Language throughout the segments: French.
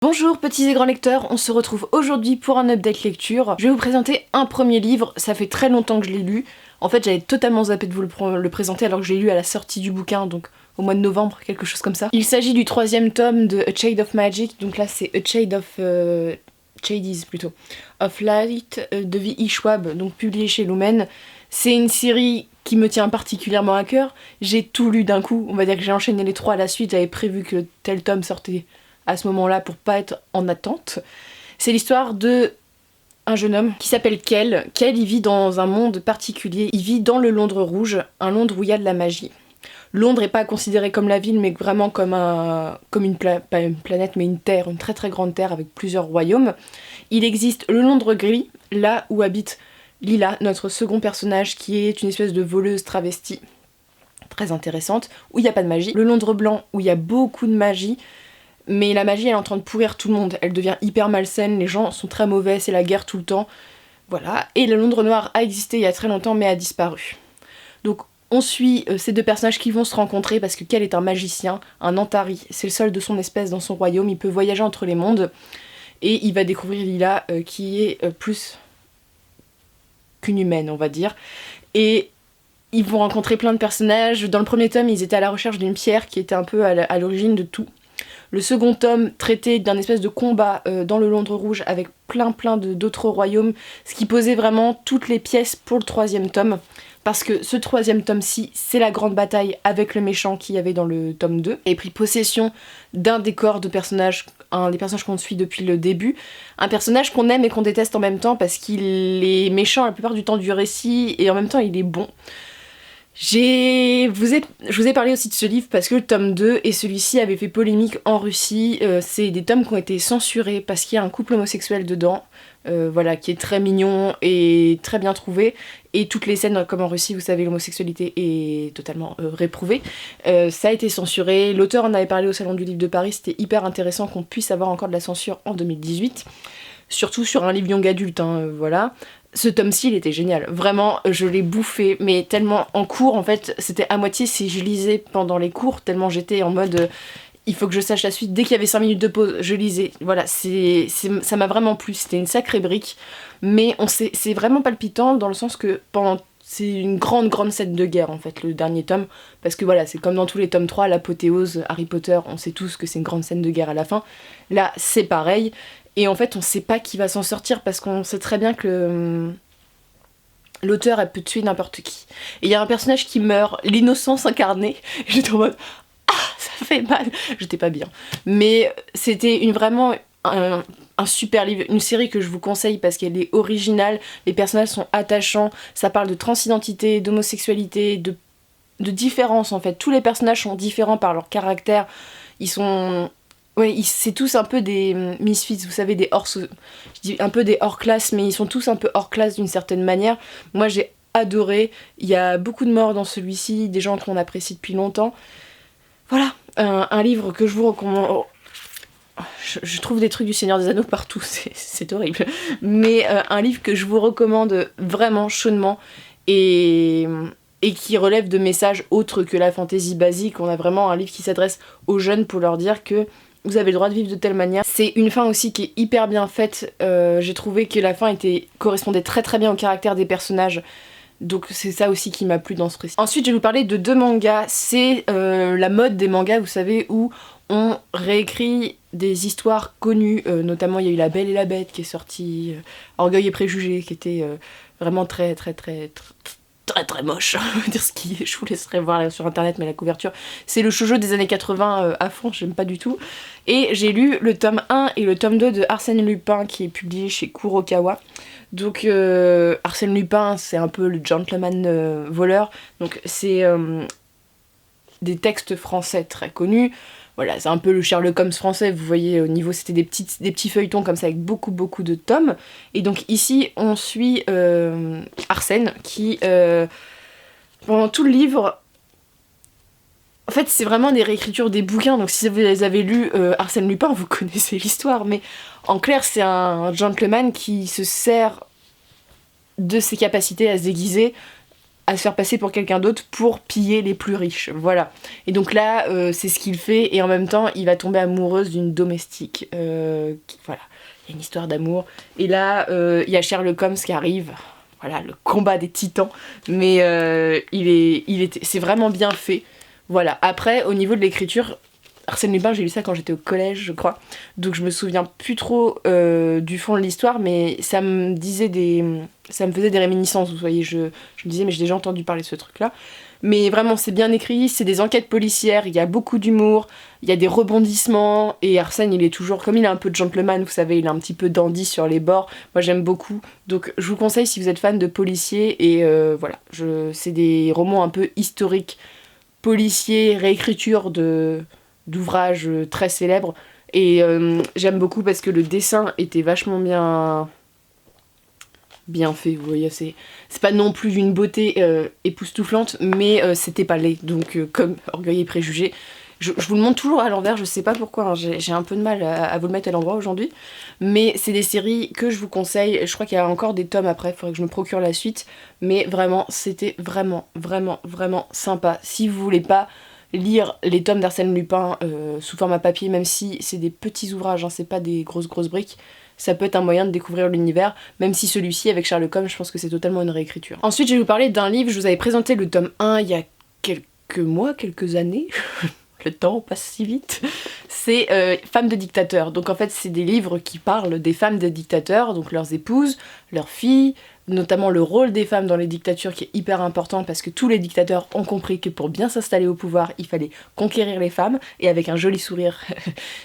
Bonjour petits et grands lecteurs, on se retrouve aujourd'hui pour un update lecture. Je vais vous présenter un premier livre, ça fait très longtemps que je l'ai lu. En fait j'avais totalement zappé de vous le présenter alors que je l'ai lu à la sortie du bouquin, donc au mois de novembre, quelque chose comme ça. Il s'agit du 3e tome de A Shade of Magic, donc là c'est A Shade of... Shades plutôt. Of Light de V.E. Schwab, donc publié chez Lumen. C'est une série qui me tient particulièrement à cœur. J'ai tout lu d'un coup, on va dire que j'ai enchaîné les 3 à la suite, j'avais prévu que tel tome sortait à ce moment-là pour pas être en attente. C'est l'histoire de un jeune homme qui s'appelle Kel. Kel, il vit dans un monde particulier. Il vit dans le Londres rouge, un Londres où il y a de la magie. Londres n'est pas considéré comme la ville, mais vraiment comme une pas une planète, mais une terre, une très très grande terre avec plusieurs royaumes. Il existe le Londres gris, là où habite Lila, notre second personnage, qui est une espèce de voleuse travestie, très intéressante, où il n'y a pas de magie. Le Londres blanc, où il y a beaucoup de magie, mais la magie elle est en train de pourrir tout le monde, elle devient hyper malsaine, les gens sont très mauvais, c'est la guerre tout le temps, voilà. Et le Londres noir a existé il y a très longtemps mais a disparu. Donc on suit ces deux personnages qui vont se rencontrer parce que Kel est un magicien, un Antari, c'est le seul de son espèce dans son royaume, il peut voyager entre les mondes, et il va découvrir Lila qui est plus qu'une humaine on va dire, et ils vont rencontrer plein de personnages. Dans le premier tome ils étaient à la recherche d'une pierre qui était un peu à l'origine de tout. Le second tome traitait d'un espèce de combat dans le Londres rouge avec plein d'autres royaumes, ce qui posait vraiment toutes les pièces pour le 3e tome, parce que ce 3e tome-ci, c'est la grande bataille avec le méchant qu'il y avait dans le tome 2, et pris possession d'un des corps de personnages, un des personnages qu'on suit depuis le début, un personnage qu'on aime et qu'on déteste en même temps, parce qu'il est méchant la plupart du temps du récit, et en même temps il est bon. Je vous ai parlé aussi de ce livre parce que le tome 2 et celui-ci avaient fait polémique en Russie. C'est des tomes qui ont été censurés parce qu'il y a un couple homosexuel dedans, voilà, qui est très mignon et très bien trouvé. Et toutes les scènes, comme en Russie, vous savez, l'homosexualité est totalement réprouvée. Ça a été censuré. L'auteur en avait parlé au Salon du Livre de Paris. C'était hyper intéressant qu'on puisse avoir encore de la censure en 2018. Surtout sur un livre young adulte, hein, voilà. Ce tome-ci, il était génial. Vraiment, je l'ai bouffé, mais tellement en cours, en fait, c'était à moitié si je lisais pendant les cours, tellement j'étais en mode il faut que je sache la suite. Dès qu'il y avait 5 minutes de pause, je lisais. Voilà, ça m'a vraiment plu. C'était une sacrée brique, mais c'est vraiment palpitant dans le sens que c'est une grande scène de guerre, en fait, le dernier tome, parce que voilà, c'est comme dans tous les tomes 3, l'apothéose, Harry Potter, on sait tous que c'est une grande scène de guerre à la fin. Là, c'est pareil. Et en fait, on sait pas qui va s'en sortir parce qu'on sait très bien que l'auteur, elle peut tuer n'importe qui. Et il y a un personnage qui meurt, l'innocence incarnée. Et j'étais en mode ah, ça fait mal. J'étais pas bien. Mais c'était vraiment un super livre, une série que je vous conseille parce qu'elle est originale. Les personnages sont attachants. Ça parle de transidentité, d'homosexualité, de différence en fait. Tous les personnages sont différents par leur caractère. Ils sont... Ouais, c'est tous un peu des misfits, vous savez, je dis un peu des hors-classe, mais ils sont tous un peu hors-classe d'une certaine manière. Moi, j'ai adoré. Il y a beaucoup de morts dans celui-ci, des gens qu'on apprécie depuis longtemps. Voilà, un livre que je vous recommande. Je trouve des trucs du Seigneur des Anneaux partout, c'est horrible. Mais un livre que je vous recommande vraiment chaudement et qui relève de messages autres que la fantaisie basique. On a vraiment un livre qui s'adresse aux jeunes pour leur dire que vous avez le droit de vivre de telle manière. C'est une fin aussi qui est hyper bien faite. J'ai trouvé que la fin correspondait très bien au caractère des personnages. Donc c'est ça aussi qui m'a plu dans ce récit. Ensuite je vais vous parler de 2 mangas. C'est la mode des mangas, vous savez, où on réécrit des histoires connues. Notamment il y a eu La Belle et la Bête qui est sortie, Orgueil et Préjugés qui était vraiment très moche, dire ce qui est, je vous laisserai voir sur internet, mais la couverture, c'est le shoujo des années 80 à fond, j'aime pas du tout. Et j'ai lu le tome 1 et le tome 2 de Arsène Lupin qui est publié chez Kurokawa. Donc Arsène Lupin, c'est un peu le gentleman voleur, donc c'est des textes français très connus. Voilà, c'est un peu le Sherlock Holmes français, vous voyez, au niveau, c'était des petits feuilletons comme ça avec beaucoup de tomes. Et donc ici, on suit Arsène qui, pendant tout le livre, en fait, c'est vraiment des réécritures des bouquins, donc si vous avez lu Arsène Lupin, vous connaissez l'histoire, mais en clair, c'est un gentleman qui se sert de ses capacités à se déguiser à se faire passer pour quelqu'un d'autre pour piller les plus riches, voilà. Et donc là, c'est ce qu'il fait, et en même temps, il va tomber amoureuse d'une domestique. Voilà, il y a une histoire d'amour. Et là, il y a Sherlock Holmes qui arrive, voilà, le combat des titans, mais c'est vraiment bien fait. Voilà, après, au niveau de l'écriture, Arsène Lupin, j'ai lu ça quand j'étais au collège, je crois, donc je me souviens plus trop du fond de l'histoire, mais ça me faisait des réminiscences, vous voyez, je me disais, mais j'ai déjà entendu parler de ce truc-là. Mais vraiment, c'est bien écrit, c'est des enquêtes policières, il y a beaucoup d'humour, il y a des rebondissements, et Arsène, il est toujours, comme il est un peu gentleman, vous savez, il est un petit peu dandy sur les bords, moi j'aime beaucoup, donc je vous conseille si vous êtes fan de policiers, et voilà, c'est des romans un peu historiques, policiers, réécriture d'ouvrages très célèbres, et j'aime beaucoup parce que le dessin était vachement bien fait, vous voyez, c'est pas non plus d'une beauté époustouflante, mais c'était pas laid, donc comme Orgueil et Préjugés. Je vous le montre toujours à l'envers, je sais pas pourquoi, hein, j'ai un peu de mal à vous le mettre à l'endroit aujourd'hui, mais c'est des séries que je vous conseille, je crois qu'il y a encore des tomes après, il faudrait que je me procure la suite, mais vraiment, c'était vraiment sympa. Si vous voulez pas lire les tomes d'Arsène Lupin sous format papier, même si c'est des petits ouvrages, hein, c'est pas des grosses briques, ça peut être un moyen de découvrir l'univers, même si celui-ci, avec Sherlock Holmes, je pense que c'est totalement une réécriture. Ensuite, je vais vous parler d'un livre, je vous avais présenté le tome 1 il y a quelques mois, quelques années, le temps passe si vite, c'est Femmes de dictateurs. Donc en fait, c'est des livres qui parlent des femmes de dictateurs, donc leurs épouses, leurs filles, notamment le rôle des femmes dans les dictatures qui est hyper important parce que tous les dictateurs ont compris que pour bien s'installer au pouvoir, il fallait conquérir les femmes, et avec un joli sourire,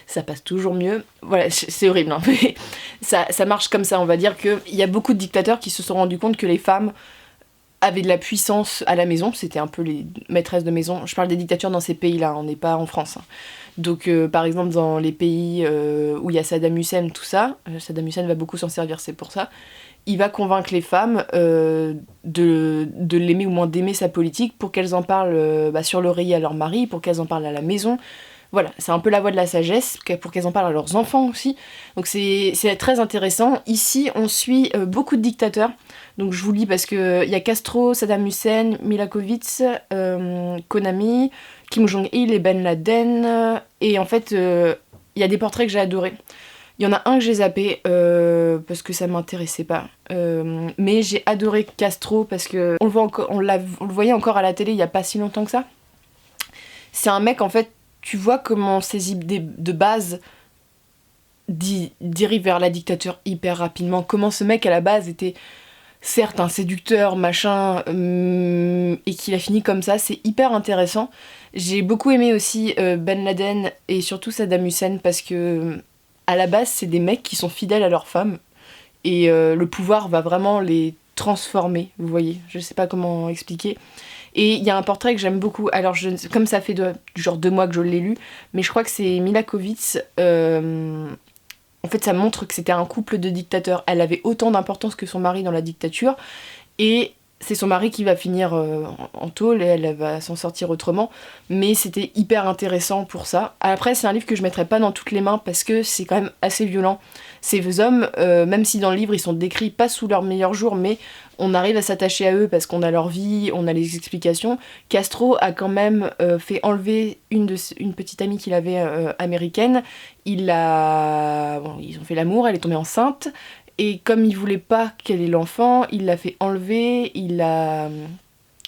ça passe toujours mieux. Voilà, c'est horrible, hein, mais ça marche comme ça, on va dire qu'il y a beaucoup de dictateurs qui se sont rendus compte que les femmes avaient de la puissance à la maison, c'était un peu les maîtresses de maison. Je parle des dictatures dans ces pays-là, on n'est pas en France, hein. Donc par exemple dans les pays où il y a Saddam Hussein, tout ça, Saddam Hussein va beaucoup s'en servir, c'est pour ça, il va convaincre les femmes de l'aimer ou moins d'aimer sa politique pour qu'elles en parlent sur l'oreiller à leur mari, pour qu'elles en parlent à la maison. Voilà, c'est un peu la voie de la sagesse, pour qu'elles en parlent à leurs enfants aussi. Donc c'est très intéressant. Ici, on suit beaucoup de dictateurs. Donc je vous lis parce qu'il y a Castro, Saddam Hussein, Milosevic, Konami, Kim Jong-il et Ben Laden. Et en fait, il y a des portraits que j'ai adorés. Il y en a un que j'ai zappé parce que ça m'intéressait pas. Mais j'ai adoré Castro parce que on le voyait encore à la télé il y a pas si longtemps que ça. C'est un mec, en fait, tu vois comment ses idées de base dérivent vers la dictature hyper rapidement. Comment ce mec à la base était certes un séducteur, machin, et qu'il a fini comme ça, c'est hyper intéressant. J'ai beaucoup aimé aussi Ben Laden et surtout Saddam Hussein parce que à la base c'est des mecs qui sont fidèles à leur femme et le pouvoir va vraiment les transformer, vous voyez, je sais pas comment expliquer. Et il y a un portrait que j'aime beaucoup, alors comme ça fait genre 2 mois que je l'ai lu, mais je crois que c'est Milosevic. En fait ça montre que c'était un couple de dictateurs, elle avait autant d'importance que son mari dans la dictature, et c'est son mari qui va finir en tôle et elle va s'en sortir autrement, mais c'était hyper intéressant pour ça. Après c'est un livre que je mettrais pas dans toutes les mains parce que c'est quand même assez violent. Ces hommes, même si dans le livre ils sont décrits pas sous leur meilleur jour, mais on arrive à s'attacher à eux parce qu'on a leur vie, on a les explications. Castro a quand même fait enlever une petite amie qu'il avait américaine. Ils ont fait l'amour, elle est tombée enceinte. Et comme il voulait pas qu'elle ait l'enfant, il l'a fait enlever, il l'a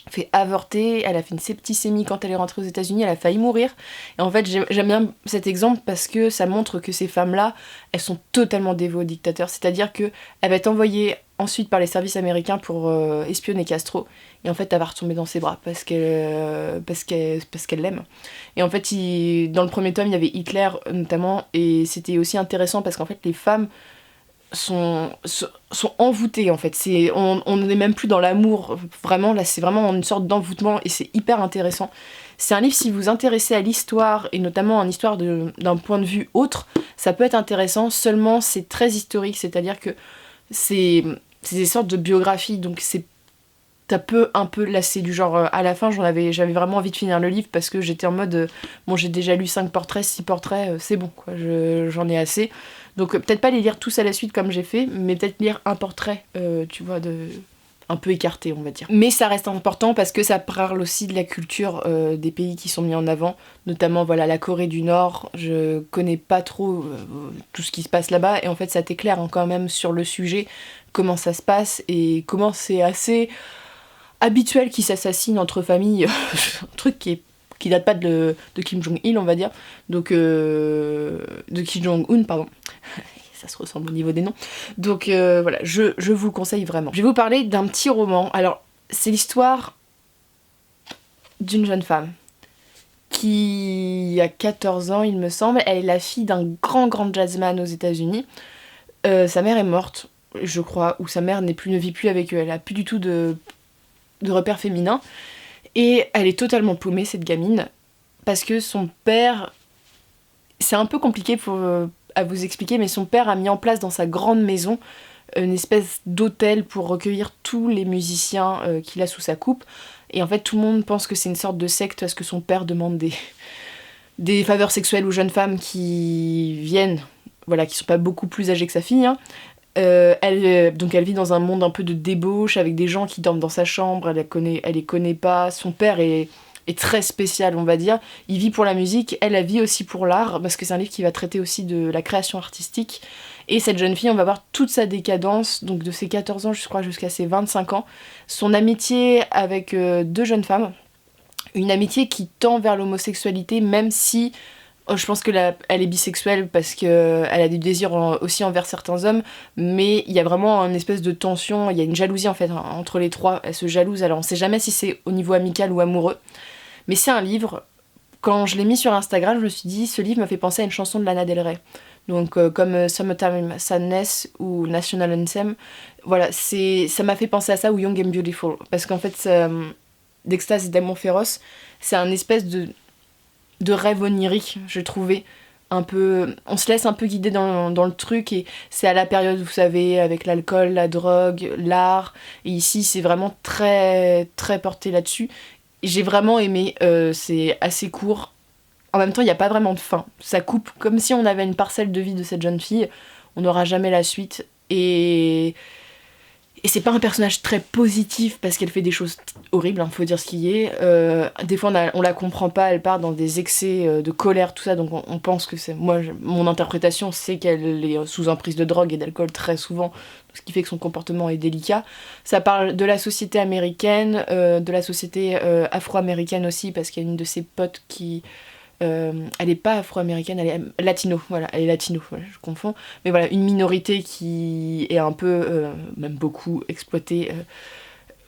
fait avorter, elle a fait une septicémie quand elle est rentrée aux États-Unis, elle a failli mourir. Et en fait, j'aime bien cet exemple parce que ça montre que ces femmes-là, elles sont totalement dévouées aux dictateurs. C'est-à-dire qu'elle va être envoyée ensuite par les services américains pour espionner Castro. Et en fait, elle va retomber dans ses bras parce qu'elle l'aime. Et en fait, dans le premier tome, il y avait Hitler notamment, et c'était aussi intéressant parce qu'en fait, les femmes sont envoûtées en fait, on n'est même plus dans l'amour, vraiment là c'est vraiment une sorte d'envoûtement et c'est hyper intéressant. C'est un livre, si vous vous intéressez à l'histoire et notamment en histoire d'un point de vue autre, ça peut être intéressant, seulement c'est très historique, c'est-à-dire que c'est des sortes de biographies, donc ça peut un peu lasser, du genre à la fin j'avais vraiment envie de finir le livre parce que j'étais en mode bon j'ai déjà lu 5 portraits, 6 portraits, c'est bon quoi, j'en ai assez. Donc peut-être pas les lire tous à la suite comme j'ai fait, mais peut-être lire un portrait, tu vois, un peu écarté, on va dire. Mais ça reste important parce que ça parle aussi de la culture des pays qui sont mis en avant, notamment voilà la Corée du Nord. Je connais pas trop tout ce qui se passe là-bas et en fait ça t'éclaire quand même sur le sujet, comment ça se passe et comment c'est assez habituel qu'ils s'assassinent entre familles, un truc qui date pas de Kim Jong-il, on va dire, donc de Kim Jong-un, pardon. Ça se ressemble au niveau des noms. Donc voilà, je vous le conseille vraiment. Je vais vous parler d'un petit roman. Alors, c'est l'histoire d'une jeune femme qui a 14 ans, il me semble. Elle est la fille d'un grand jazzman aux États-Unis. Sa mère est morte, je crois, ou sa mère ne vit plus avec eux. Elle a plus du tout de repères féminins. Et elle est totalement paumée, cette gamine, parce que son père... C'est un peu compliqué à vous expliquer, mais son père a mis en place dans sa grande maison une espèce d'hôtel pour recueillir tous les musiciens qu'il a sous sa coupe. Et en fait, tout le monde pense que c'est une sorte de secte parce que son père demande des faveurs sexuelles aux jeunes femmes qui viennent, voilà, qui sont pas beaucoup plus âgées que sa fille, hein. Donc elle vit dans un monde un peu de débauche avec des gens qui dorment dans sa chambre, elle les connaît pas. Son père est très spécial, on va dire. Il vit pour la musique, elle vit aussi pour l'art, parce que c'est un livre qui va traiter aussi de la création artistique. Et cette jeune fille, on va voir toute sa décadence, donc de ses 14 ans, je crois, jusqu'à ses 25 ans. Son amitié avec deux jeunes femmes. Une amitié qui tend vers l'homosexualité, même si... je pense qu'elle est bisexuelle parce qu'elle a du désir aussi envers certains hommes, mais il y a vraiment une espèce de tension, il y a une jalousie en fait entre les trois, elles se jalousent, alors on sait jamais si c'est au niveau amical ou amoureux, mais c'est un livre, quand je l'ai mis sur Instagram, je me suis dit, ce livre m'a fait penser à une chanson de Lana Del Rey, donc comme Summertime Sadness ou National Anthem, voilà, ça m'a fait penser à ça, ou Young and Beautiful, parce qu'en fait, d'Extase et d'amour féroce, c'est un espèce de rêve onirique, je trouvais. Un peu, on se laisse un peu guider dans le truc et c'est à la période, vous savez, avec l'alcool, la drogue, l'art. Et ici, c'est vraiment très, très porté là-dessus. Et j'ai vraiment aimé, c'est assez court. En même temps, il n'y a pas vraiment de fin. Ça coupe comme si on avait une parcelle de vie de cette jeune fille. On n'aura jamais la suite. Et c'est pas un personnage très positif parce qu'elle fait des choses horribles, faut dire ce qui est. Des fois on la comprend pas, elle part dans des excès de colère, tout ça, donc on pense que c'est... Mon interprétation, c'est qu'elle est sous emprise de drogue et d'alcool très souvent, ce qui fait que son comportement est délicat. Ça parle de la société américaine, de la société afro-américaine aussi, parce qu'il y a une de ses potes qui... elle est pas afro-américaine, elle est latino, voilà, elle est latino, voilà, je confonds, mais voilà, une minorité qui est un peu, même beaucoup exploitée,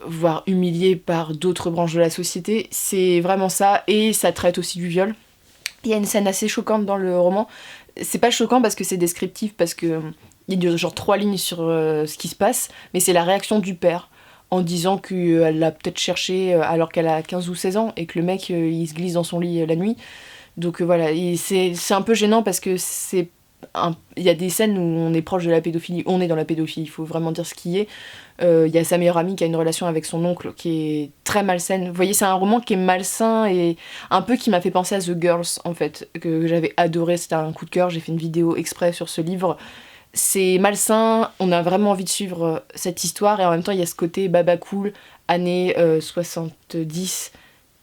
voire humiliée par d'autres branches de la société, c'est vraiment ça, et ça traite aussi du viol. Il y a une scène assez choquante dans le roman, c'est pas choquant parce que c'est descriptif, parce que il y a genre 3 lignes sur ce qui se passe, mais c'est la réaction du père, en disant qu'elle l'a peut-être cherché alors qu'elle a 15 ou 16 ans, et que le mec, il se glisse dans son lit la nuit. Donc voilà, et c'est un peu gênant parce que il y a des scènes où on est proche de la pédophilie, on est dans la pédophilie, il faut vraiment dire ce qui est. Il y a sa meilleure amie qui a une relation avec son oncle qui est très malsaine. Vous voyez, c'est un roman qui est malsain et un peu qui m'a fait penser à The Girls, en fait, que j'avais adoré, c'était un coup de cœur, j'ai fait une vidéo exprès sur ce livre. C'est malsain, on a vraiment envie de suivre cette histoire et en même temps il y a ce côté baba cool, années 70,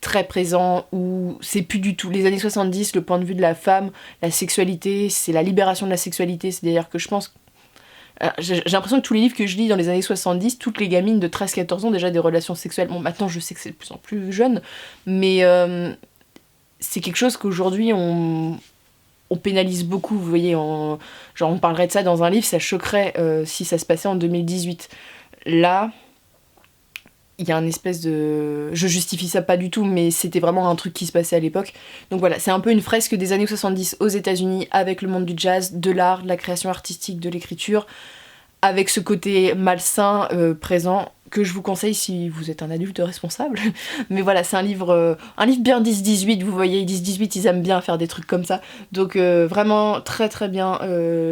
très présent, où c'est plus du tout les années 70, le point de vue de la femme, la sexualité, c'est la libération de la sexualité, c'est-à-dire que je pense... J'ai l'impression que tous les livres que je lis dans les années 70, toutes les gamines de 13-14 ans ont déjà des relations sexuelles. Bon, maintenant je sais que c'est de plus en plus jeune, mais c'est quelque chose qu'aujourd'hui on pénalise beaucoup, vous voyez, genre on parlerait de ça dans un livre, ça choquerait si ça se passait en 2018. Là, il y a un espèce de... Je justifie ça pas du tout, mais c'était vraiment un truc qui se passait à l'époque. Donc voilà, c'est un peu une fresque des années 70 aux États-Unis avec le monde du jazz, de l'art, de la création artistique, de l'écriture, avec ce côté malsain présent que je vous conseille si vous êtes un adulte responsable. Mais voilà, c'est un livre bien 10-18, vous voyez, 10-18, ils aiment bien faire des trucs comme ça. Donc vraiment très très bien,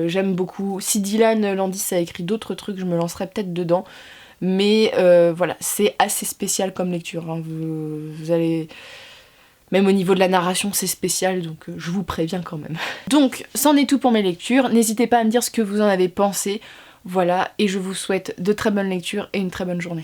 j'aime beaucoup. Si Dylan Landis a écrit d'autres trucs, je me lancerai peut-être dedans. Mais voilà, c'est assez spécial comme lecture, hein. Vous allez... Même au niveau de la narration, c'est spécial, donc je vous préviens quand même. Donc, c'en est tout pour mes lectures. N'hésitez pas à me dire ce que vous en avez pensé. Voilà, et je vous souhaite de très bonnes lectures et une très bonne journée.